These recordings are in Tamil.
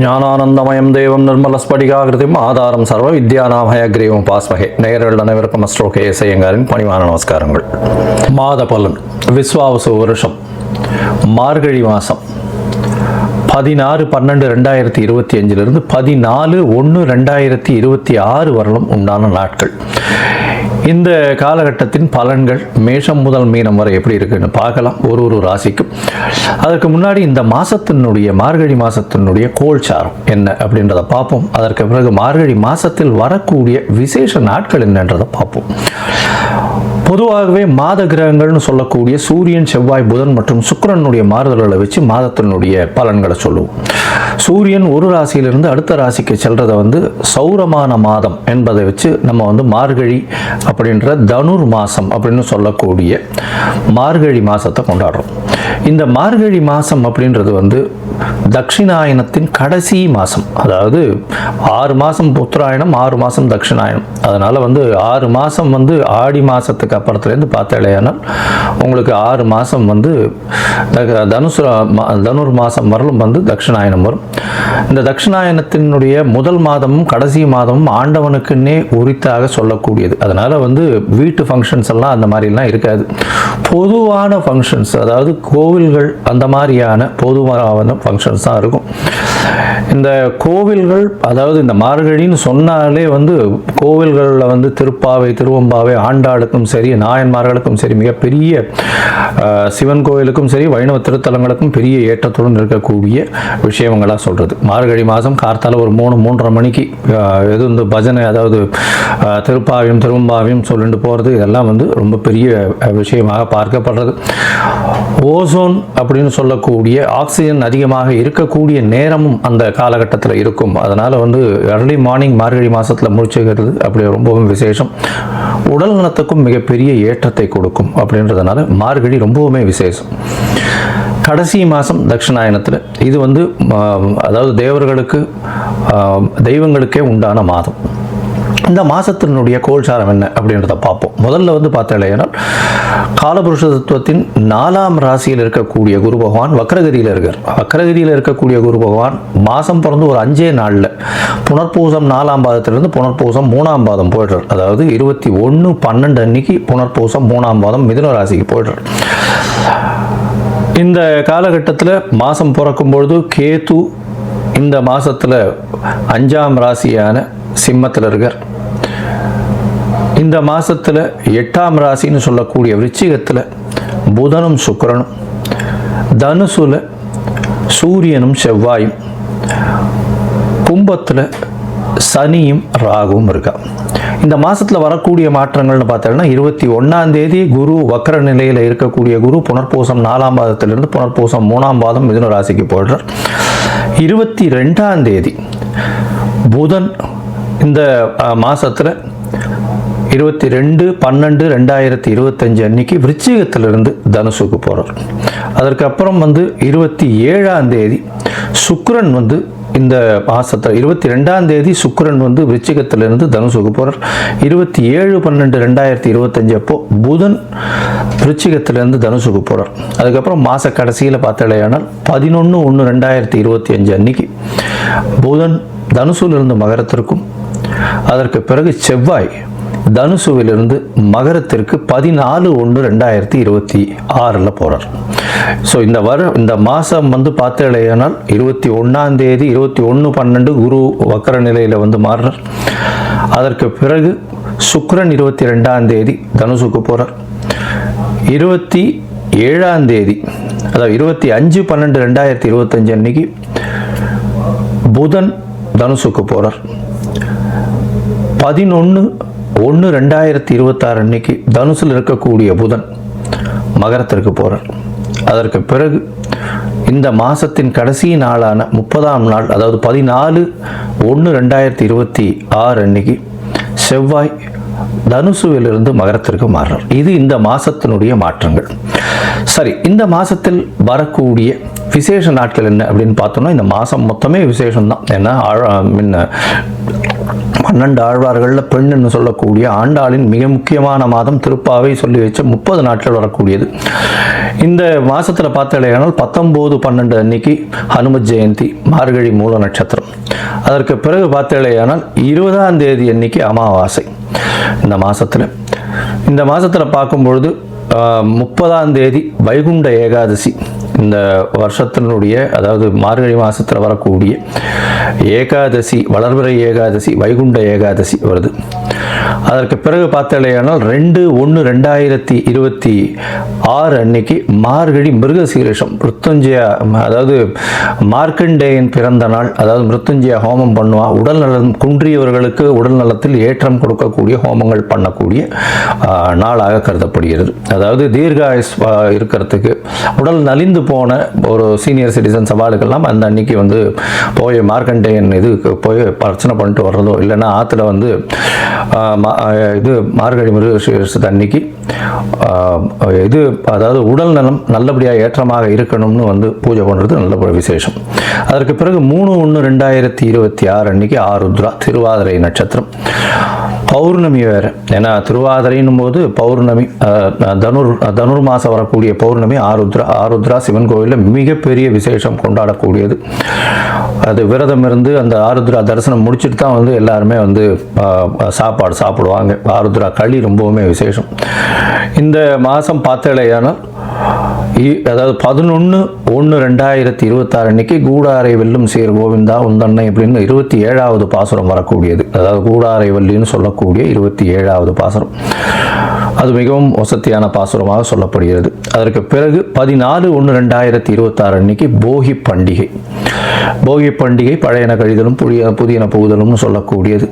ஞானானந்தமயம் தேவம் நிர்மலஸ்படிகாகிருதிம் ஆதாரம் சர்வ வித்யாநாமயக்ரீவம் பாஸ்மகே. நேயர்கள் அனைவருக்கும் அஸ்ட்ரோ கே.எஸ். ஐயங்காரின் பணிவான நமஸ்காரங்கள். மாத பலன். விஸ்வாவசு வருஷம் மார்கழி மாதம் 16/12/2025 14/1/2026 வரலும் உண்டான நாட்கள். இந்த காலகட்டத்தின் பலன்கள் மேஷம் முதல் மீனம் வரை எப்படி இருக்குன்னு பார்க்கலாம், ஒரு ராசிக்கும். அதற்கு முன்னாடி இந்த மாதத்தினுடைய மார்கழி மாதத்தினுடைய கோல்சாரம் என்ன அப்படின்றத பார்ப்போம். அதற்கு பிறகு மார்கழி மாதத்தில் வரக்கூடிய விசேஷ நாட்கள் என்னன்றதை பார்ப்போம். பொதுவாகவே மாத கிரகங்கள்னு சொல்லக்கூடிய சூரியன், செவ்வாய், புதன் மற்றும் சுக்கிரனுடைய மாறுதல்களை வச்சு மாதத்தினுடைய பலன்களை சொல்லுவோம். சூரியன் ஒரு ராசியிலிருந்து அடுத்த ராசிக்கு செல்றதை சௌரமான மாதம் என்பதை வச்சு நம்ம மார்கழி அப்படின்ற தனுர் மாதம் அப்படின்னு சொல்லக்கூடிய மார்கழி மாதத்தை கொண்டாடுறோம். இந்த மார்கழி மாதம் அப்படின்றது தட்சிணாயனத்தின் கடைசி மாதம். அதாவது 6 மாதம் உத்தராயணம், 6 மாதம் தட்சிணாயனம். அதனால் 6 மாதம் ஆடி மாதத்துக்கு அப்புறத்துலேருந்து பார்த்தாலேயானால் உங்களுக்கு 6 மாதம் தனுர் மாதம் வரலும் தட்சிணாயனம் வரும். இந்த தட்சிணாயனத்தினுடைய முதல் மாதமும் கடைசி மாதமும் ஆண்டவனுக்குன்னே உரித்தாக சொல்லக்கூடியது. அதனால் வீட்டு ஃபங்க்ஷன்ஸ் எல்லாம் அந்த மாதிரிலாம் இருக்காது. பொதுவான ஃபங்க்ஷன்ஸ், அதாவது கோவில்கள் அந்த மாதிரியான பொதுவான ஃபங்க்ஷன்ஸ் தான் இருக்கும். இந்த கோவில்கள், அதாவது இந்த மார்கழின்னு சொன்னாலே கோவில்களில் திருப்பாவை, திருவம்பாவை, ஆண்டாளுக்கும் சரி, நாயன்மார்களுக்கும் சரி, மிகப்பெரிய சிவன் கோவிலுக்கும் சரி, வைணவ திருத்தலங்களுக்கும் பெரிய ஏற்றத்துடன் இருக்கக்கூடிய விஷயங்களாக சொல்கிறது. மார்கழி மாதம் கார்த்தால ஒரு 3-3:30 மணிக்கு பஜனை, அதாவது திருப்பாவையும் திருவம்பாவையும் சொல்லிட்டு போகிறது, இதெல்லாம் ரொம்ப பெரிய விஷயமாக பார்க்கப்படுறது. ஓசோன் அப்படின்னு சொல்லக்கூடிய ஆக்சிஜன் அதிகமாக இருக்கக்கூடிய நேரமும் அந்த காலகட்டத்தில் இருக்கும். அதனால் early மார்னிங் மார்கழி மாதத்தில் முடிச்சுக்கிறது அப்படி ரொம்பவும் விசேஷம். உடல் நலத்துக்கும் மிகப்பெரிய ஏற்றத்தை கொடுக்கும். அப்படின்றதுனால மார்கழி ரொம்பவுமே விசேஷம். கடைசி மாதம் தட்சிணாயனத்தில் இது அதாவது தேவர்களுக்கு, தெய்வங்களுக்கே உண்டான மாதம். இந்த மாதத்தினுடைய கோல்சாரம் என்ன அப்படின்றத பார்ப்போம். முதல்ல பார்த்தாலேனால் காலபுருஷ தத்துவத்தின் 4ஆம் ராசியில் இருக்கக்கூடிய குரு பகவான் வக்ரகதியில் இருக்கார். வக்ரகதியில் இருக்கக்கூடிய குரு பகவான் மாதம் பிறந்து ஒரு 5 நாளில் புனர்பூசம் 4ஆம் பாதத்திலிருந்து புனர்பூசம் 3ஆம் பாதம் போய்டுறார். அதாவது 21/12 அன்னைக்கு புனர்பூசம் 3ஆம் பாதம் மிதுன ராசிக்கு போய்டுறார். இந்த காலகட்டத்தில் மாதம் பிறக்கும்பொழுது கேது இந்த மாதத்தில் 5ஆம் ராசியான சிம்மத்தில் இருக்கார். இந்த மாதத்தில் 8ஆம் ராசின்னு சொல்லக்கூடிய விருச்சிகத்தில் புதனும் சுக்கிரனும், தனுசுல சூரியனும் செவ்வாயும், கும்பத்தில் சனியும் ராகுவும் இருக்கா. இந்த மாதத்தில் வரக்கூடிய மாற்றங்கள்னு பார்த்தோம்னா 21ஆம் தேதி குரு வக்ர நிலையில் இருக்கக்கூடிய குரு புனர்பூசம் 4ஆம் பாதத்திலிருந்து புனர்பூசம் 3ஆம் பாதம் மிதுன ராசிக்கு போய்டுறார். 22ஆம் தேதி புதன் இந்த மாதத்தில் 22/12/2025 அன்னைக்கு விருச்சிகத்திலிருந்து தனுசுக்கு போகிறார். அதற்கப்புறம் 27ஆம் தேதி சுக்கிரன் இந்த மாதத்தில் 22ஆம் தேதி சுக்கிரன் விருச்சிகத்திலிருந்து தனுசுக்கு போகிறார். 27/12/2025 அப்போ புதன் விருச்சிகத்திலிருந்து தனுசுக்கு போகிறார். அதுக்கப்புறம் மாத கடைசியில் பார்த்தாலேயானால் 11/1/2025 அன்னைக்கு புதன் தனுசுவிலிருந்து மகரத்திற்கும், அதற்கு பிறகு செவ்வாய் தனுசுவிலிருந்து மகரத்திற்கு 14/1/2026 போகிறார். ஸோ இந்த மாதம் பார்த்தேனால் 21ஆம் தேதி 21/12 குரு வக்கர நிலையில் மாறுறார். அதற்கு பிறகு சுக்கிரன் 22ஆம் தேதி தனுசுக்கு போகிறார். 27ஆம் தேதி, அதாவது 25/12/2025 அன்னைக்கு புதன் தனுசுக்கு போகிறார். 11/1/2026 அன்னைக்கு தனுசில் இருக்கக்கூடிய புதன் மகரத்திற்கு போகிறார். அதற்கு பிறகு இந்த மாதத்தின் கடைசி நாளான 30ஆம் நாள், அதாவது 14/1/2026 அன்னைக்கு செவ்வாய் தனுசுவிலிருந்து மகரத்திற்கு மாறுறார். இது இந்த மாதத்தினுடைய மாற்றங்கள். சரி, இந்த மாதத்தில் வரக்கூடிய விசேஷ நாட்கள் என்ன அப்படின்னு பார்த்தோம்னா, இந்த மாதம் மொத்தமே விசேஷம்தான். ஏன்னா 12 ஆழ்வார்களில் பெண்ணுன்னு சொல்லக்கூடிய ஆண்டாளின் மிக முக்கியமான மாதம் திருப்பாவை சொல்லி வச்ச 30 நாட்கள் வரக்கூடியது. இந்த மாதத்தில் பார்த்தாலேயானால் 19/12 அன்னைக்கு ஹனுமத் ஜெயந்தி, மார்கழி மூல நட்சத்திரம். அதற்கு பிறகு பார்த்தாலேயானால் 20ஆம் தேதி அன்னைக்கு அமாவாசை. இந்த மாதத்தில் பார்க்கும்பொழுது 30ஆம் தேதி வைகுண்ட ஏகாதசி. இந்த வருஷத்தினுடைய, அதாவது மார்கழி மாதத்தில் வரக்கூடிய ஏகாதசி, வளர்பிறை ஏகாதசி, வைகுண்ட ஏகாதசி வருது. அதற்கு பிறகு பார்த்தாலேயானால் 2/1/2026 அன்னைக்கு மார்கழி மிருகசீரிஷம், மிருத்யுஞ்சயா, அதாவது மார்க்கண்டேயன் பிறந்த நாள். அதாவது மிருத்யுஞ்சயா ஹோமம் பண்ணுவா. உடல் நலம் குன்றியவர்களுக்கு உடல் நலத்தில் ஏற்றம் கொடுக்கக்கூடிய ஹோமங்கள் பண்ணக்கூடிய நாளாக கருதப்படுகிறது. அதாவது தீர்காயுஸ் இருக்கிறதுக்கு, உடல் நலிந்து போன ஒரு சீனியர் சிட்டிசன் சவாலுக்கெல்லாம் அந்த அன்னைக்கு வந்து போய் மார்க்கண்டேயன் போய் பிரச்சனை பண்ணிட்டு வர்றதோ, இல்லைன்னா ஆற்றுல வந்து மார்கழி மிருகசீரிஷத்து அன்னைக்கு அதாவது உடல் நலம் நல்லபடியாக ஏற்றமாக இருக்கணும்னு வந்து பூஜை பண்ணுறது நல்ல விசேஷம். அதற்கு பிறகு 3/1/2026 அன்னைக்கு ஆருத்ரா, திருவாதிரை நட்சத்திரம். பௌர்ணமி வேறு. ஏன்னா திருவாதிரைன்னும் போது பௌர்ணமி, தனுர் மாதம் வரக்கூடிய பௌர்ணமி ஆருத்ரா சிவன் கோவிலில் மிகப்பெரிய விசேஷம் கொண்டாடக்கூடியது. அது விரதம் இருந்து அந்த ஆருத்ரா தரிசனம் முடிச்சுட்டு தான் வந்து எல்லாருமே வந்து சாப்பாடு சாப்பிடுவாங்க. ஆருத்ரா களி ரொம்பவுமே விசேஷம். இந்த மாதம் பார்த்தேலையானால், அதாவது 11/1/2026 அன்னைக்கு கூடாரை வெல்லும் சேர் கோவிந்தா உந்தன்னை அப்படின்னு 27வது பாசுரம் வரக்கூடியது. அதாவது கூடாரை வள்ளின்னு சொல்லக்கூடிய 27வது பாசுரம். அது மிகவும் வசத்தியான பாசுரமாக சொல்லப்படுகிறது. அதற்கு பிறகு 14/1/2026 அன்னைக்கு போகி பண்டிகை. போகி பண்டிகை பழையன கழிதலும் புதியன புகுதலும்னு சொல்லக்கூடியது.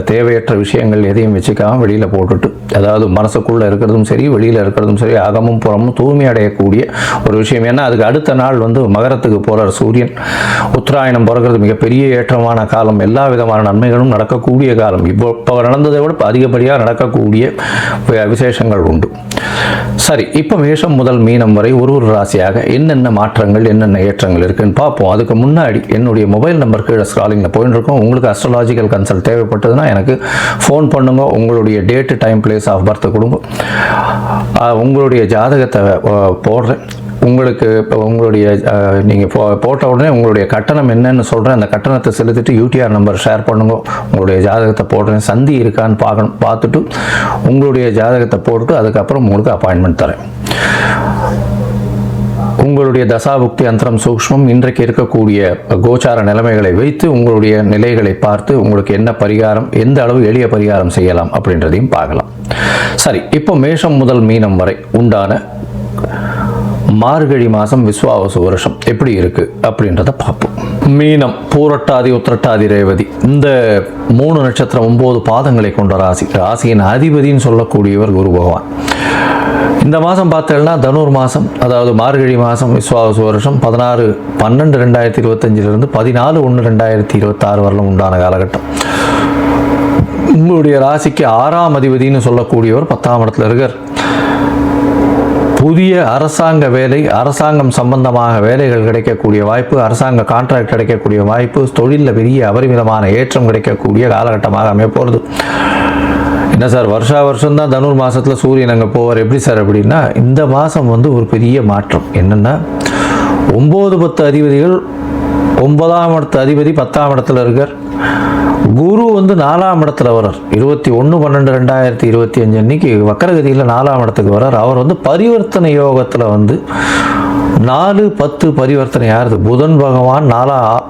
தேவையற்ற விஷயங்கள் எதையும் வச்சுக்காமல் வெளியில் போட்டுட்டு, அதாவது மனசுக்குள்ளே இருக்கிறதும் சரி வெளியில் இருக்கிறதும் சரி அகமும் புறமும் தூய்மை அடையக்கூடிய ஒரு விஷயம். ஏன்னா அதுக்கு அடுத்த நாள் வந்து மகரத்துக்கு போகிறார் சூரியன். உத்தராயணம் பிறகுறது மிகப்பெரிய ஏற்றமான காலம். எல்லா விதமான நன்மைகளும் நடக்கக்கூடிய காலம். இப்போ நடந்ததை விட அதிகப்படியாக நடக்கக்கூடிய விசேஷங்கள் உண்டு. சரி, இப்போ மேஷம் முதல் மீனம் வரை ஒரு ராசியாக என்னென்ன மாற்றங்கள், என்னென்ன ஏற்றங்கள் இருக்குன்னு பார்ப்போம். அதுக்கு முன்னாடி என்னுடைய மொபைல் நம்பர் கீழே ஸ்க்ராலிங்கில் போயிட்டு இருக்கோம். உங்களுக்கு அஸ்ட்ராலாஜிக்கல் கன்சல்ட் தேவைப்பட்டதுன்னா எனக்கு ஃபோன் பண்ணுங்க. உங்களுடைய date, time, place of birth கொடுங்க. உங்களுடைய ஜாதகத்தை போடுறேன். உங்களுக்கு இப்போ உங்களுடைய நீங்கள் போட்ட உடனே உங்களுடைய கட்டணம் என்னன்னு சொல்கிறேன். அந்த கட்டணத்தை செலுத்திட்டு யூடிஆர் நம்பர் ஷேர் பண்ணுங்க. உங்களுடைய ஜாதகத்தை போடுறேன். சந்தி இருக்கான்னு பார்த்துட்டு உங்களுடைய ஜாதகத்தை போட்டுட்டு அதுக்கப்புறம் உங்களுக்கு அப்பாயின்மெண்ட் தரேன். உங்களுடைய தசாபுக்தி அந்தரம் சூக்ஷ்மம் இன்றைக்கு இருக்கக்கூடிய கோச்சார நிலைமைகளை வைத்து உங்களுடைய நிலைகளை பார்த்து உங்களுக்கு என்ன பரிகாரம், எந்த அளவு எளிய பரிகாரம் செய்யலாம் அப்படின்றதையும் பார்க்கலாம். சரி, இப்போ மேஷம் முதல் மீனம் வரை உண்டான மார்கழி மாதம் விஸ்வாவசு வருஷம் எப்படி இருக்கு அப்படின்றத பார்ப்போம். மீனம், பூரட்டாதி, உத்திரட்டாதி, ரேவதி, இந்த 3 நட்சத்திரம் 9 பாதங்களை கொண்ட ராசி. ராசியின் அதிபதினு சொல்லக்கூடியவர் குரு பகவான். இந்த மாதம் பார்த்தேன்னா தனுர் மாதம், அதாவது மார்கழி மாதம் விஸ்வாவசு வருஷம் 16/12/2025 14/1/2026 வரலும் உண்டான காலகட்டம். உங்களுடைய ராசிக்கு 6ஆம் அதிபதினு சொல்லக்கூடியவர் 10ஆம் இடத்துல இருக்கார். புதிய அரசாங்க வேலை, அரசாங்கம் சம்பந்தமாக வேலைகள் கிடைக்கக்கூடிய வாய்ப்பு, அரசாங்க கான்ட்ராக்ட் கிடைக்கக்கூடிய வாய்ப்பு, தொழிலில் பெரிய அபரிமிதமான ஏற்றம் கிடைக்கக்கூடிய காலகட்டமாக அமைய போகிறது. என்ன சார், வருஷம் தான் தனுர் மாதத்தில் சூரியன் அங்கே போவார், எப்படி சார் அப்படின்னா, இந்த மாதம் வந்து ஒரு பெரிய மாற்றம். என்னென்னா 9-10 அதிபதிகள், 9ஆம் இடத்து அதிபதி 10ஆம் இடத்துல இருக்கார். குரு வந்து 4ஆம் இடத்துல வர்றார். 21/12/2025 அன்னைக்கு வக்கரகதியில் 4ஆம் இடத்துக்கு வர்றார். அவர் வந்து பரிவர்த்தனை யோகத்தில் வந்து 4-10 பரிவர்த்தனை யாருது, புதன் பகவான்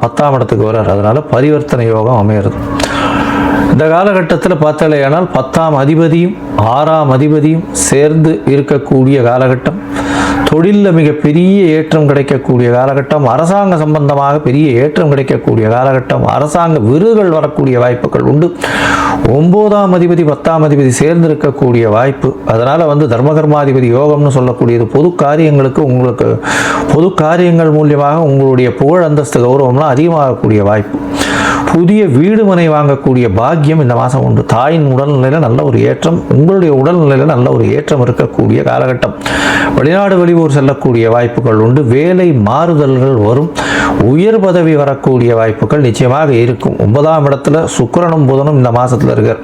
10ஆம் இடத்துக்கு வர்றார். அதனால பரிவர்த்தனை யோகம் அமையிறது. இந்த காலகட்டத்தில் பார்த்தாலேயானால் 10ஆம் அதிபதியும் 6ஆம் அதிபதியும் சேர்ந்து இருக்கக்கூடிய காலகட்டம். தொழிலில் மிகப்பெரிய ஏற்றம் கிடைக்கக்கூடிய காலகட்டம். அரசாங்க சம்பந்தமாக பெரிய ஏற்றம் கிடைக்கக்கூடிய காலகட்டம். அரசாங்க விருதுகள் வரக்கூடிய வாய்ப்புகள் உண்டு. 9ஆம் அதிபதி 10ஆம் அதிபதி சேர்ந்து இருக்கக்கூடிய வாய்ப்பு. அதனால் வந்து தர்மகர்மாதிபதி யோகம்னு சொல்லக்கூடியது பொது காரியங்களுக்கு, உங்களுக்கு பொது காரியங்கள் மூலியமாக உங்களுடைய புகழ், அந்தஸ்து, கௌரவம்லாம் அதிகமாகக்கூடிய வாய்ப்பு. புதிய வீடு மனை வாங்கக்கூடிய பாக்கியம் இந்த மாதம் உண்டு. தாயின் உடல்நிலையில் நல்ல ஒரு ஏற்றம், உங்களுடைய உடல்நிலையில் நல்ல ஒரு ஏற்றம் இருக்கக்கூடிய காலகட்டம். வெளிநாடு வெளியூர் செல்லக்கூடிய வாய்ப்புகள் உண்டு. வேலை மாறுதல்கள் வரும். உயர் பதவி வரக்கூடிய வாய்ப்புகள் நிச்சயமாக இருக்கும். 9ஆம் இடத்துல சுக்கிரனும் புதனும் இந்த மாதத்தில் இருக்கார்.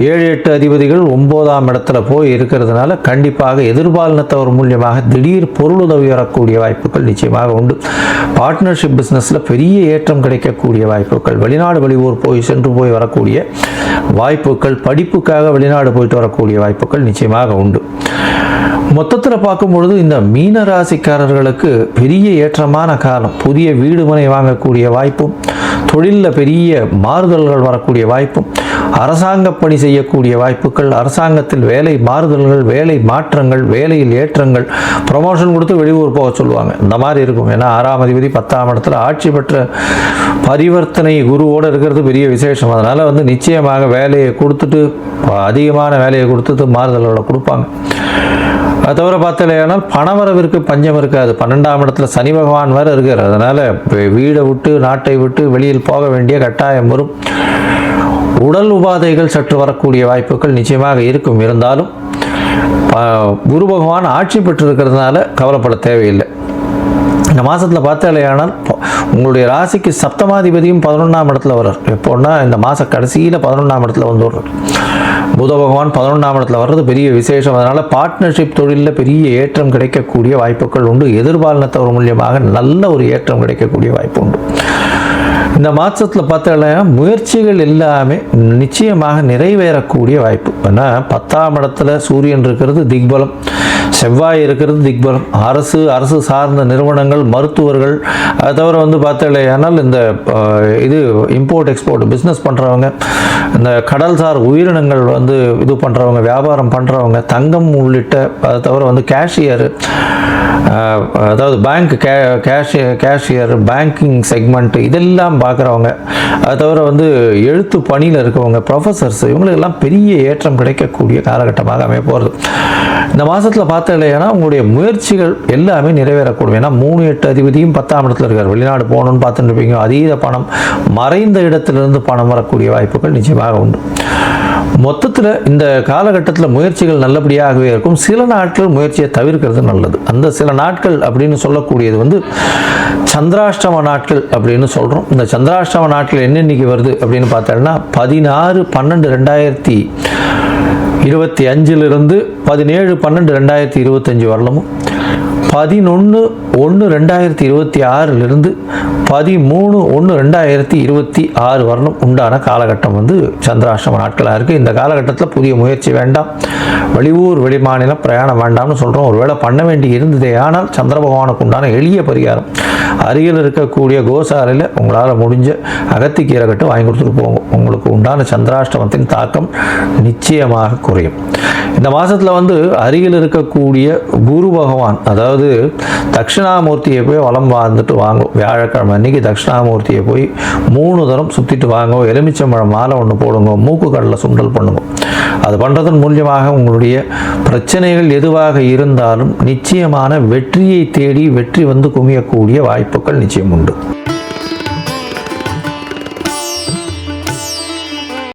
7, 8 அதிபதிகள் 9ஆம் இடத்துல போய் இருக்கிறதுனால கண்டிப்பாக எதிர்பாலினத்தவர் மூலியமாக திடீர் பொருளுதவி வரக்கூடிய வாய்ப்புகள் நிச்சயமாக உண்டு. பார்ட்னர்ஷிப் பிஸ்னஸில் பெரிய ஏற்றம் கிடைக்கக்கூடிய வாய்ப்புகள், வெளிநாடு வெளியூர் சென்று போய் வரக்கூடிய வாய்ப்புகள், படிப்புக்காக வெளிநாடு போயிட்டு வரக்கூடிய வாய்ப்புகள் நிச்சயமாக உண்டு. மொத்தத்தில் பார்க்கும்பொழுது இந்த மீன ராசிக்காரர்களுக்கு பெரிய ஏற்றமான காலம். புதிய வீடு மனை வாங்கக்கூடிய வாய்ப்பும், தொழிலில் பெரிய மாறுதல்கள் வரக்கூடிய வாய்ப்பும், அரசாங்க பணி செய்யக்கூடிய வாய்ப்புகள், அரசாங்கத்தில் வேலை மாறுதல்கள், வேலை மாற்றங்கள், வேலையில் ஏற்றங்கள், ப்ரமோஷன் கொடுத்து வெளியூர் போக சொல்லுவாங்க, இந்த மாதிரி இருக்கும். ஏன்னா 6ஆம் அதிபதி 10ஆம் இடத்துல ஆட்சி பெற்ற பரிவர்த்தனை குருவோடு இருக்கிறது பெரிய விசேஷம். அதனால் நிச்சயமாக வேலையை கொடுத்துட்டு, அதிகமான வேலையை கொடுத்துட்டு மாறுதல்களை கொடுப்பாங்க. அது தவிர பார்த்தாலேயானால் பணவரவிற்கு பஞ்சம் இருக்காது. 12ஆம் இடத்துல சனி பகவான் வேறு இருக்கார். அதனால் வீடை விட்டு நாட்டை விட்டு வெளியில் போக வேண்டிய கட்டாயம் வரும். உடல் உபாதைகள் சற்று வரக்கூடிய வாய்ப்புகள் நிச்சயமாக இருக்கும். இருந்தாலும் குரு பகவான் ஆட்சி பெற்றிருக்கிறதுனால கவலைப்பட தேவையில்லை. இந்த மாதத்தில் பார்த்தாலேயானால் உங்களுடைய ராசிக்கு சப்தமாதிபதியும் 11ஆம் இடத்துல வர்றார். எப்போன்னா இந்த மாத கடைசியில் 11ஆம் இடத்துல வந்துடுறார். புத பகவான் 11ஆம் இடத்துல வர்றது பெரிய விசேஷம். அதனால் பார்ட்னர்ஷிப் தொழிலில் பெரிய ஏற்றம் கிடைக்கக்கூடிய வாய்ப்புகள் உண்டு. எதிர்பாலினத்தவர் மூலியமாக நல்ல ஒரு ஏற்றம் கிடைக்கக்கூடிய வாய்ப்பு உண்டு. இந்த மாதத்தில் பார்த்தாலே முயற்சிகள் எல்லாமே நிச்சயமாக நிறைவேறக்கூடிய வாய்ப்பு. ஏன்னா 10ஆம் இடத்துல சூரியன் இருக்கிறது திக்பலம், செவ்வாய் இருக்கிறது திக்பலம். அரசு சார்ந்த நிறுவனங்கள், மருத்துவர்கள், அதை தவிர பார்த்தாலேயானால் இந்த இம்போர்ட் எக்ஸ்போர்ட் பிஸ்னஸ் பண்ணுறவங்க, இந்த கடல்சார் உயிரினங்கள் இது பண்ணுறவங்க, வியாபாரம் பண்ணுறவங்க, தங்கம் உள்ளிட்ட, அதை தவிர கேஷியர், அதாவது பேங்க் கேஷியர், பேங்கிங் செக்மெண்ட், இதெல்லாம் பார்க்குறவங்க, அதை தவிர எழுத்து பணியில் இருக்கவங்க, ப்ரொஃபஸர்ஸ், இவங்களுக்கெல்லாம் பெரிய ஏற்றம் கிடைக்கக்கூடிய காலகட்டமாக அமைய போகிறது. இந்த மாதத்தில் பார்த்தாலேனா உங்களுடைய முயற்சிகள் எல்லாமே நிறைவேறக்கூடும். ஏன்னா 3, 8 அதிபதியும் 10ஆம் இடத்துல இருக்கார். வெளிநாடு போகணும்னு பார்த்துட்டு இருப்பீங்க. அதீத பணம், மறைந்த இடத்திலிருந்து பணம் வரக்கூடிய வாய்ப்புகள் நிச்சயமாக உண்டு. மொத்தத்தில் இந்த காலகட்டத்தில் முயற்சிகள் நல்லபடியாகவே இருக்கும். சில நாட்கள் முயற்சியை தவிர்க்கிறது நல்லது. அந்த சில நாட்கள் அப்படின்னு சொல்லக்கூடியது சந்திராஷ்டம நாட்கள் அப்படின்னு சொல்கிறோம். இந்த சந்திராஷ்டம நாட்கள் என்னென்னைக்கு வருது அப்படின்னு பார்த்தோம்னா 16/12/2025 17/12/2025 வரலமும், 11/1/2026 13/1/2026 வரணும் உண்டான காலகட்டம் சந்திராஷ்டம நாட்களாக இருக்குது. இந்த காலகட்டத்தில் புதிய முயற்சி வேண்டாம், வெளியூர் வெளிமாநிலம் பிரயாணம் வேண்டாம்னு சொல்கிறோம். ஒருவேளை பண்ண வேண்டி இருந்ததே ஆனால் சந்திர பகவானுக்கு உண்டான எளிய பரிகாரம், அருகில் இருக்கக்கூடிய கோசாலையில் உங்களால் முடிஞ்ச அகத்திக்கீரை கட்டு வாங்கி கொடுத்துட்டு போங்க. உங்களுக்கு உண்டான சந்திராஷ்டமத்தின் தாக்கம் நிச்சயமாக குறையும். இந்த மாதத்தில் அருகில் இருக்கக்கூடிய குரு பகவான், அதாவது தட்சிணாமூர்த்தியை போய் வலம் வந்துட்டு வாங்கும். வியாழக்கிழமை அன்னைக்கு தட்சிணாமூர்த்தியை போய் 3 தரம் சுற்றிட்டு வாங்க. எலுமிச்சம்பழம் மாலை ஒன்று போடுங்க. மூக்கு கடலை சுண்டல் பண்ணுங்க. அது பண்ணுறதன் மூலியமாக உங்களுடைய பிரச்சனைகள் எதுவாக இருந்தாலும் நிச்சயமான வெற்றியை தேடி வெற்றி குமியக்கூடிய வாய்ப்புகள் நிச்சயம் உண்டு.